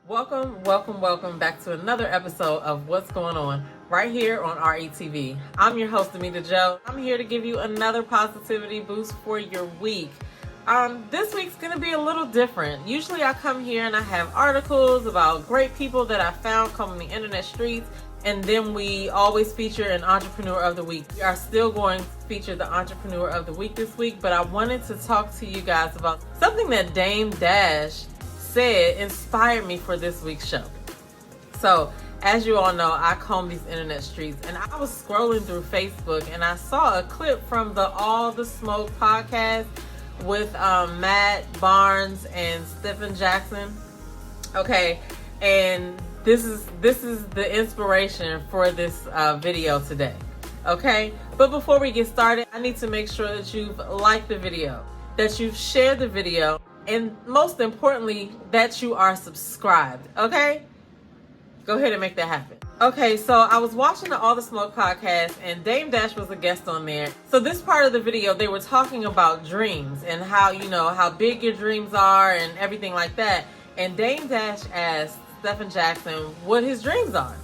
Welcome back to another episode of What's Going On right here on retv. I'm your host, Amita Joe. I'm here to give you another positivity boost for your week. This week's going to be a little different. Usually I come here and I have articles about great people that I found combing the internet streets, and then we always feature an entrepreneur of the week. We are still going to feature the entrepreneur of the week this week, but I wanted to talk to you guys about something that Dame Dash said inspired me for this week's show. So, as you all know, I comb these internet streets, and I was scrolling through Facebook and I saw a clip from the All the Smoke podcast with Matt Barnes and Stephen Jackson. Okay, and this is the inspiration for this video today. Okay, but before we get started, I need to make sure that you've liked the video, that you've shared the video, and most importantly, that you are subscribed. Okay, go ahead and make that happen. Okay, so I was watching the All the Smoke podcast, and Dame Dash was a guest on there. So this part of the video, they were talking about dreams and how, you know, how big your dreams are and everything like that. And Dame Dash asked Stephen Jackson what his dreams are.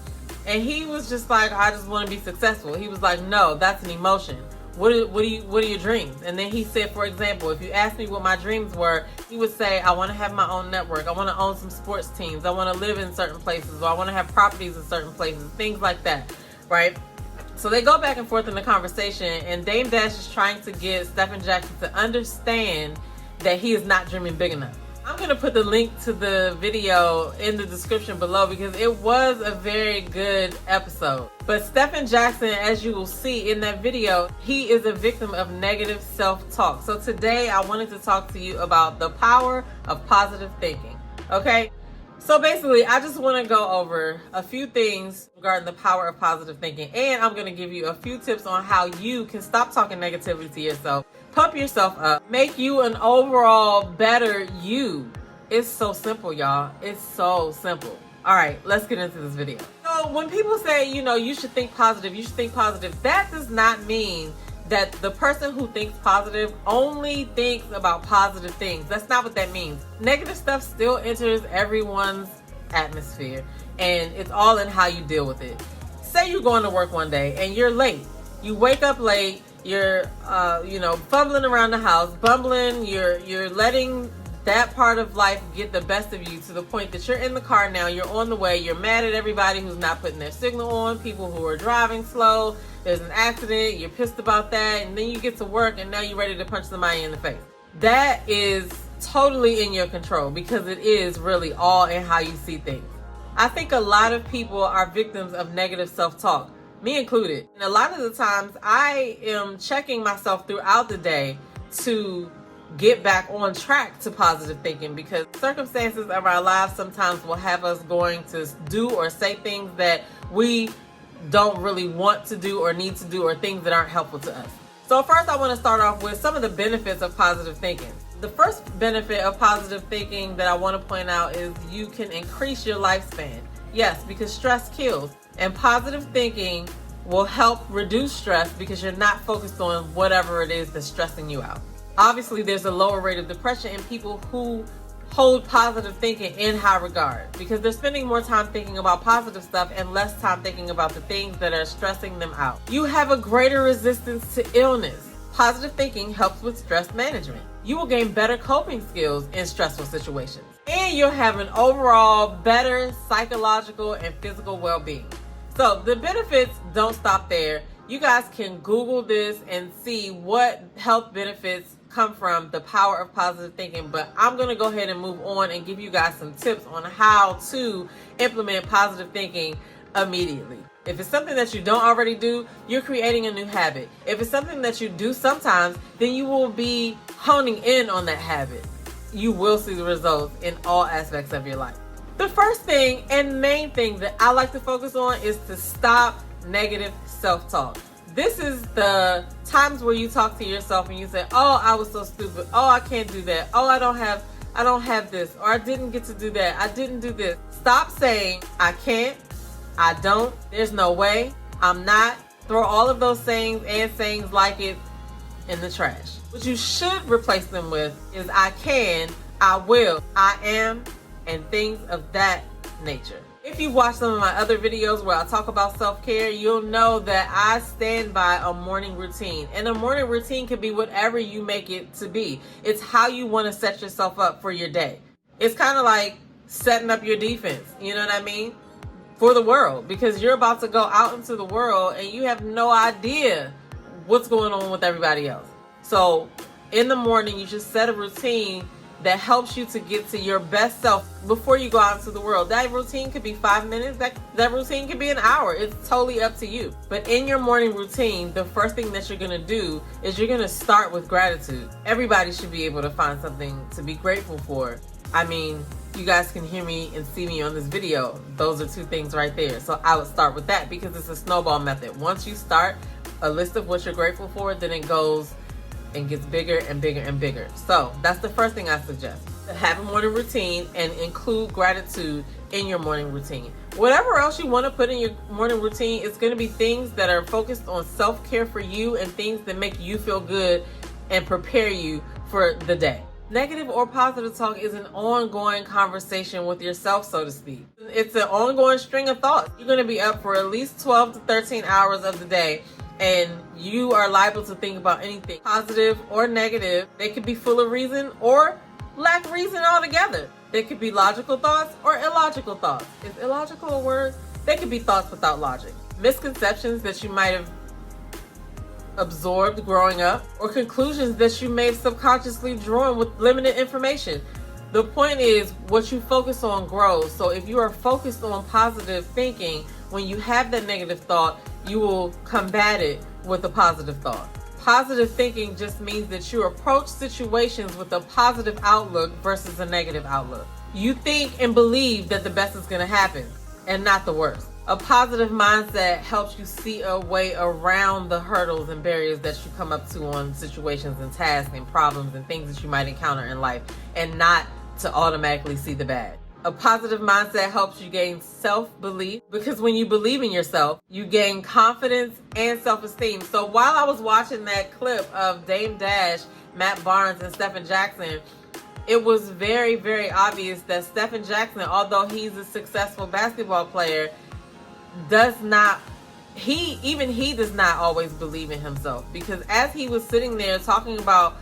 And he was just like, I just want to be successful. He was like, no, that's an emotion. What are your dreams? And then he said, for example, if you asked me what my dreams were, he would say, I want to have my own network. I want to own some sports teams. I want to live in certain places, or I want to have properties in certain places, things like that, right? So they go back and forth in the conversation, and Dame Dash is trying to get Stephen Jackson to understand that he is not dreaming big enough. I'm going to put the link to the video in the description below because it was a very good episode. But Stephen Jackson, as you will see in that video, he is a victim of negative self-talk. So today I wanted to talk to you about the power of positive thinking. Okay? So basically, I just want to go over a few things regarding the power of positive thinking. And I'm going to give you a few tips on how you can stop talking negativity to yourself, pump yourself up, make you an overall better you. It's so simple, y'all. It's so simple. All right, let's get into this video. So when people say, you know, you should think positive, that does not mean that the person who thinks positive only thinks about positive things. That's not what that means. Negative stuff still enters everyone's atmosphere, and it's all in how you deal with it. Say you're going to work one day and you're late. You wake up late, you're fumbling around the house, bumbling, you're letting that part of life get the best of you to the point that you're in the car now, you're on the way, you're mad at everybody who's not putting their signal on, people who are driving slow, there's an accident, you're pissed about that, and then you get to work and now you're ready to punch somebody in the face. That is totally in your control because it is really all in how you see things. I think a lot of people are victims of negative self-talk, me included. And a lot of the times I am checking myself throughout the day to get back on track to positive thinking because circumstances of our lives sometimes will have us going to do or say things that we don't really want to do or need to do, or things that aren't helpful to us. So first I want to start off with some of the benefits of positive thinking. The first benefit of positive thinking that I want to point out is you can increase your lifespan. Yes, because stress kills, and positive thinking will help reduce stress because you're not focused on whatever it is that's stressing you out. Obviously, there's a lower rate of depression in people who hold positive thinking in high regard because they're spending more time thinking about positive stuff and less time thinking about the things that are stressing them out. You have a greater resistance to illness. Positive thinking helps with stress management. You will gain better coping skills in stressful situations. And you'll have an overall better psychological and physical well-being. So the benefits don't stop there. You guys can Google this and see what health benefits come from the power of positive thinking, but I'm going to go ahead and move on and give you guys some tips on how to implement positive thinking immediately. If it's something that you don't already do, you're creating a new habit. If it's something that you do sometimes, then you will be honing in on that habit. You will see the results in all aspects of your life. The first thing and main thing that I like to focus on is to stop negative self-talk. This is the times where you talk to yourself and you say, oh, I was so stupid. Oh, I can't do that. Oh, I don't have this, or I didn't get to do that. I didn't do this. Stop saying, I can't, I don't, there's no way, I'm not. Throw all of those sayings and sayings like it in the trash. What you should replace them with is I can, I will, I am, and things of that nature. If you watch some of my other videos where I talk about self-care, you'll know that I stand by a morning routine. And a morning routine can be whatever you make it to be. It's how you want to set yourself up for your day. It's kind of like setting up your defense, you know what I mean? For the world, because you're about to go out into the world and you have no idea what's going on with everybody else. So in the morning, you should set a routine that helps you to get to your best self before you go out into the world. That routine could be 5 minutes. That routine could be an hour. It's totally up to you. But in your morning routine, the first thing that you're going to do is you're going to start with gratitude. Everybody should be able to find something to be grateful for. I mean, you guys can hear me and see me on this video. Those are two things right there. So I would start with that because it's a snowball method. Once you start a list of what you're grateful for, then it goes and gets bigger and bigger and bigger. So that's the first thing I suggest. Have a morning routine and include gratitude in your morning routine. Whatever else you want to put in your morning routine, it's going to be things that are focused on self-care for you and things that make you feel good and prepare you for the day. Negative or positive talk is an ongoing conversation with yourself, so to speak. It's an ongoing string of thoughts. You're going to be up for at least 12 to 13 hours of the day, and you are liable to think about anything, positive or negative. They could be full of reason or lack reason altogether. They could be logical thoughts or illogical thoughts. Is illogical a word? They could be thoughts without logic. Misconceptions that you might have absorbed growing up, or conclusions that you may have subconsciously drawn with limited information. The point is, what you focus on grows. So if you are focused on positive thinking, when you have that negative thought, you will combat it with a positive thought. Positive thinking just means that you approach situations with a positive outlook versus a negative outlook. You think and believe that the best is going to happen and not the worst. A positive mindset helps you see a way around the hurdles and barriers that you come up to on situations and tasks and problems and things that you might encounter in life, and not to automatically see the bad. A positive mindset helps you gain self-belief, because when you believe in yourself, you gain confidence and self-esteem. So while I was watching that clip of Dame Dash, Matt Barnes, and Stephen Jackson, it was very, very obvious that Stephen Jackson, although he's a successful basketball player, does not always believe in himself. Because as he was sitting there talking about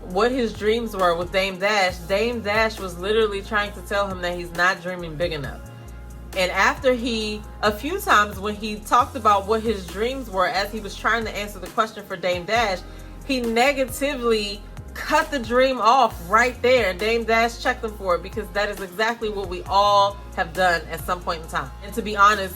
what his dreams were with Dame Dash was literally trying to tell him that he's not dreaming big enough. And after a few times when he talked about what his dreams were, as he was trying to answer the question for Dame Dash, he negatively cut the dream off right there. Dame Dash checked him for it, because that is exactly what we all have done at some point in time. And to be honest,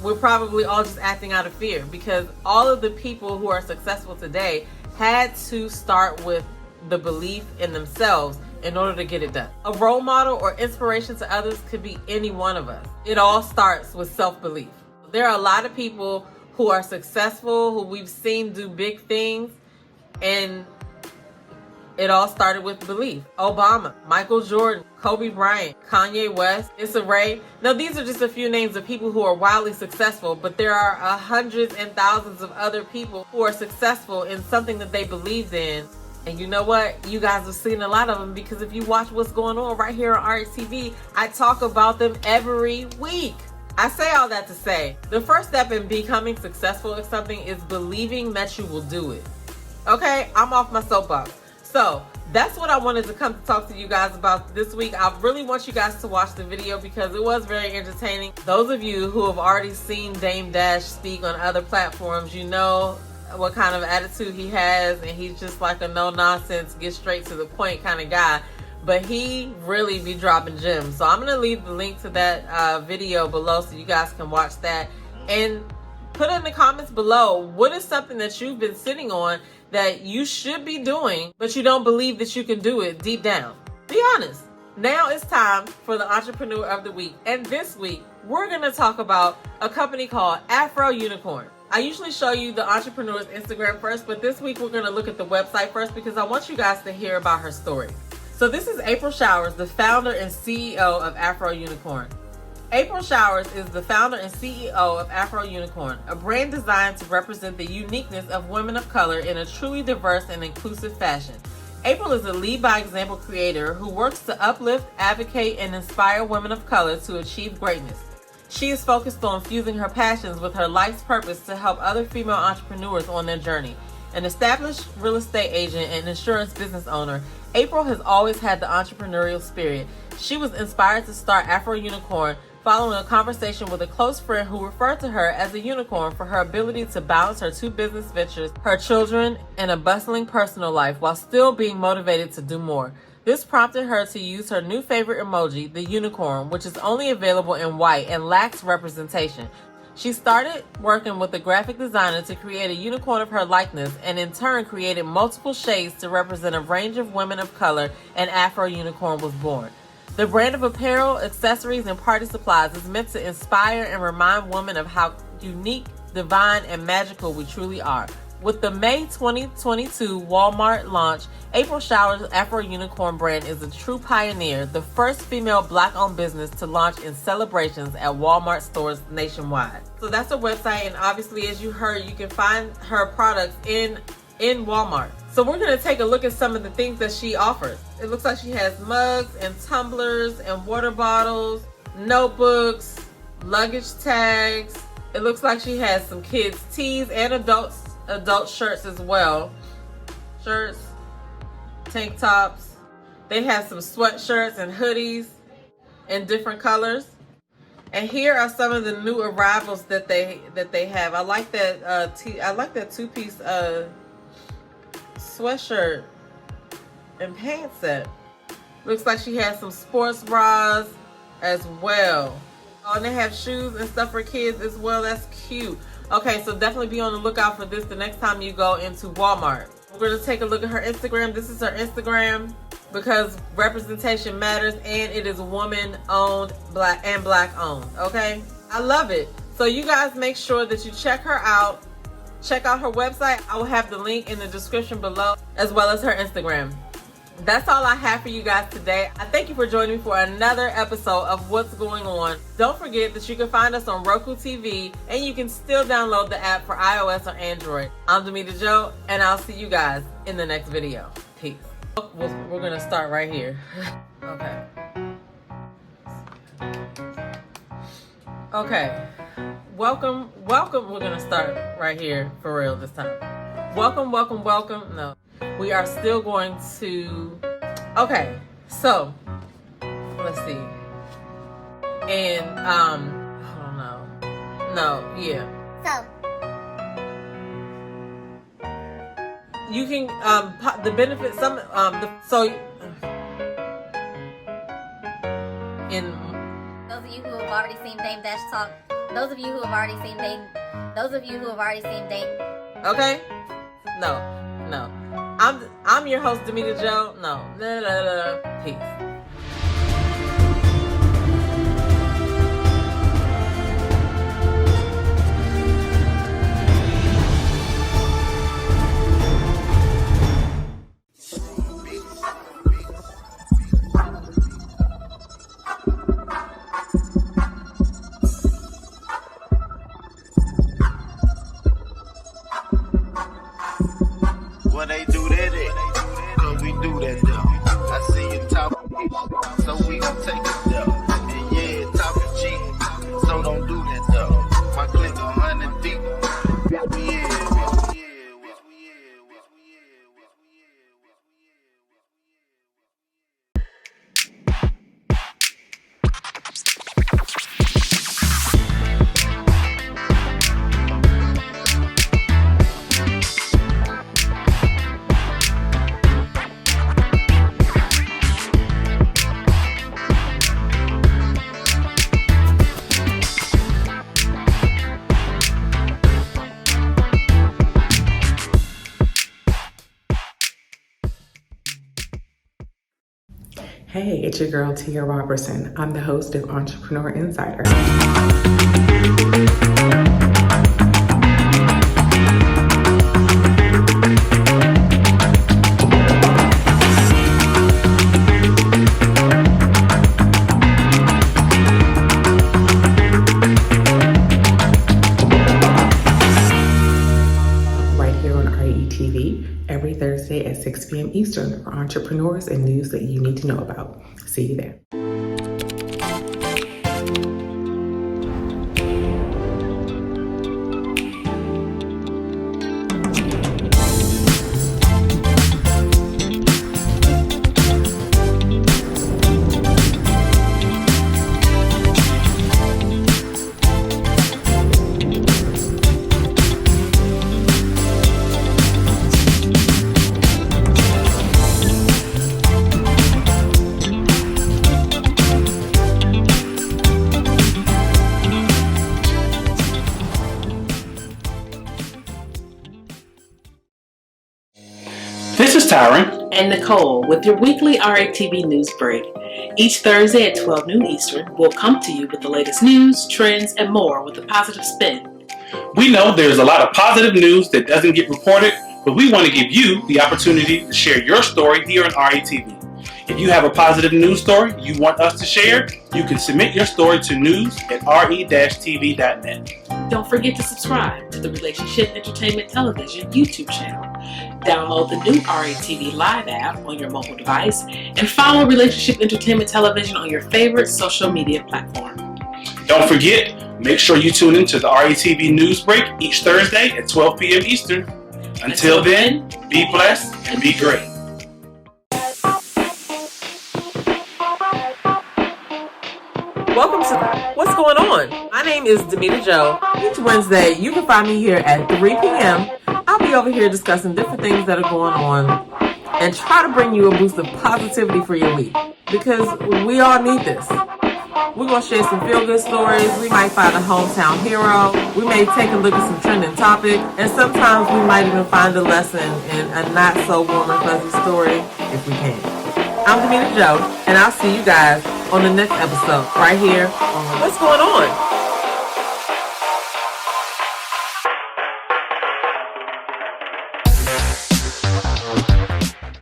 we're probably all just acting out of fear, because all of the people who are successful today had to start with the belief in themselves in order to get it done. A role model or inspiration to others could be any one of us. It all starts with self-belief. There are a lot of people who are successful, who we've seen do big things, and it all started with belief. Obama, Michael Jordan, Kobe Bryant, Kanye West, Issa Rae. Now, these are just a few names of people who are wildly successful, but there are hundreds and thousands of other people who are successful in something that they believed in. And you know what? You guys have seen a lot of them, because if you watch what's going on right here on retv, I talk about them every week. I say all that to say, the first step in becoming successful at something is believing that you will do it. Okay, I'm off my soapbox. So that's what I wanted to come to talk to you guys about this week. I really want you guys to watch the video because it was very entertaining. Those of you who have already seen Dame Dash speak on other platforms, you know what kind of attitude he has, and he's just like a no-nonsense, get straight to the point kind of guy. But he really be dropping gems. So I'm going to leave the link to that video below so you guys can watch that. And put in the comments below, what is something that you've been sitting on that you should be doing, but you don't believe that you can do it deep down? Be honest. Now it's time for the Entrepreneur of the Week. And this week, we're going to talk about a company called Afro Unicorn. I usually show you the entrepreneur's Instagram first, but this week we're going to look at the website first because I want you guys to hear about her story. So this is April Showers, the founder and CEO of Afro Unicorn. April Showers is the founder and CEO of Afro Unicorn, a brand designed to represent the uniqueness of women of color in a truly diverse and inclusive fashion. April is a lead by example creator who works to uplift, advocate, and inspire women of color to achieve greatness. She is focused on fusing her passions with her life's purpose to help other female entrepreneurs on their journey. An established real estate agent and insurance business owner, April has always had the entrepreneurial spirit. She was inspired to start Afro Unicorn following a conversation with a close friend who referred to her as a unicorn for her ability to balance her two business ventures, her children, and a bustling personal life while still being motivated to do more. This prompted her to use her new favorite emoji, the unicorn, which is only available in white and lacks representation. She started working with a graphic designer to create a unicorn of her likeness and in turn created multiple shades to represent a range of women of color, and Afro Unicorn was born. The brand of apparel, accessories, and party supplies is meant to inspire and remind women of how unique, divine, and magical we truly are. With the May 2022 Walmart launch, April Shower's Afro Unicorn brand is a true pioneer, the first female Black-owned business to launch in celebrations at Walmart stores nationwide. So that's her website, and obviously, as you heard, you can find her products in Walmart. So we're going to take a look at some of the things that she offers. It looks like she has mugs and tumblers and water bottles, notebooks, luggage tags. It looks like she has some kids' tees and adult shirts as well. Shirts, tank tops. They have some sweatshirts and hoodies in different colors. And here are some of the new arrivals that they have. I like that I like that two-piece sweatshirt and pants set. Looks like she has some sports bras as well. Oh, and they have shoes and stuff for kids as well. That's cute. Okay, so definitely be on the lookout for this the next time you go into Walmart. We're going to take a look at her Instagram. This is her Instagram because representation matters, and it is woman-owned, Black-owned, okay? I love it. So you guys make sure that you check her out. Check out her website. I will have the link in the description below, as well as her Instagram. That's all I have for you guys today. I thank you for joining me for another episode of What's Going On. Don't forget that you can find us on Roku TV, and you can still download the app for iOS or Android. I'm Damita Jo, and I'll see you guys in the next video. Peace. We're gonna start right here. Okay. Welcome. We're gonna start right here for real this time. Welcome. No, we are still going to. Okay, so let's see. And oh no, yeah. So you can the benefit some in those of you who have already seen Dame Dash talk. Those of you who have already seen Dame. Okay. No. I'm your host, Damita Jo. No. Peace. When they do that, cause we do that though. I see you talking, so we gon' take it though. And yeah, talking cheap, so don't do that though. My click 100 deep. Hey, it's your girl Tia Robertson. I'm the host of Entrepreneur Insider. Right here on retv every Thursday at 6 p.m. Eastern for entrepreneurs and news that you need to know about. See you there. This is Tyron and Nicole with your weekly RATV news break. Each Thursday at 12 noon Eastern, we'll come to you with the latest news, trends, and more with a positive spin. We know there's a lot of positive news that doesn't get reported, but we want to give you the opportunity to share your story here on RATV. If you have a positive news story you want us to share, you can submit your story to news@re-tv.net. Don't forget to subscribe to the Relationship Entertainment Television YouTube channel. Download the new RATV Live app on your mobile device and follow Relationship Entertainment Television on your favorite social media platform. Don't forget, make sure you tune into the RATV News Break each Thursday at 12 p.m. Eastern. Until then, be blessed and be great. Welcome to What's Going On? My name is Demita Joe. Each Wednesday, you can find me here at 3 p.m. I'll be over here discussing different things that are going on and try to bring you a boost of positivity for your week because we all need this. We're going to share some feel-good stories. We might find a hometown hero. We may take a look at some trending topic. And sometimes we might even find a lesson in a not-so-warm and fuzzy story if we can. I'm Demita Joe, and I'll see you guys on the next episode right here on What's Going On?